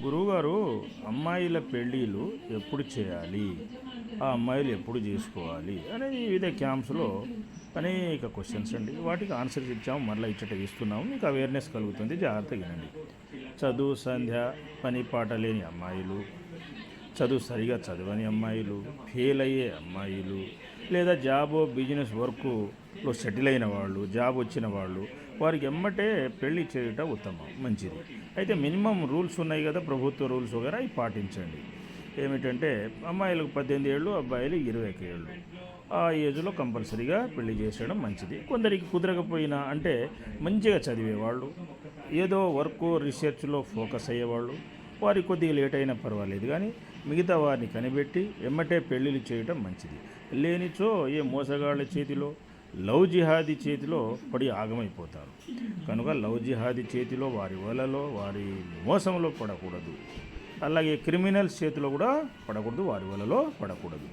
గురువుగారు, అమ్మాయిల పెళ్ళిళ్ళు ఎప్పుడు చేయాలి? ఆ అమ్మాయిలు ఎప్పుడు చేసుకోవాలి? అనేది వివిధ క్యాంప్స్‌లో అనేక క్వెషన్స్ అండి. వాటికి ఆన్సర్స్ ఇచ్చాము. మరలా ఇచ్చట ఇస్తున్నాము. మీకు అవేర్‌నెస్ కలుగుతుంది. జాగ్రత్తగా వినండి. చదువు, సంధ్య, పని పాట లేని అమ్మాయిలు, చదువు సరిగా చదవని అమ్మాయిలు, ఫెయిల్ అయ్యే అమ్మాయిలు, లేదా జాబో బిజినెస్ వర్క్‌లో సెటిల్ అయిన వాళ్ళు, జాబ్ వచ్చిన వాళ్ళు, వారికి ఎమ్మటే పెళ్లి చేయటం ఉత్తమం, మంచిది. అయితే మినిమమ్ రూల్స్ ఉన్నాయి కదా, ప్రభుత్వ రూల్స్ వగైరా అవి పాటించండి. ఏమిటంటే అమ్మాయిలకు 18 ఏళ్ళు, అబ్బాయిలు 21 ఏళ్ళు. ఆ ఏజ్‌లో కంపల్సరీగా పెళ్లి చేసేయడం మంచిది. కొందరికి కుదరకపోయినా అంటే మంచిగా చదివేవాళ్ళు, ఏదో వర్క్ రీసెర్చ్‌లో ఫోకస్ అయ్యేవాళ్ళు, వారికి కొద్దిగా లేట్ అయినా పర్వాలేదు కానీ మిగతా వారిని కనిపెట్టి ఎమ్మటే పెళ్ళిళ్ళు చేయటం మంచిది. లేనిచో ఏ మోసగాళ్ళ చేతిలో, లవ్ జిహాదీ చేతిలో పడి ఆగమైపోతారు. కనుక లవ్ జిహాదీ చేతిలో, వారి వలలో, వారి మోసంలో పడకూడదు. అలాగే క్రిమినల్స్ చేతిలో కూడా పడకూడదు, వారి వలలో పడకూడదు.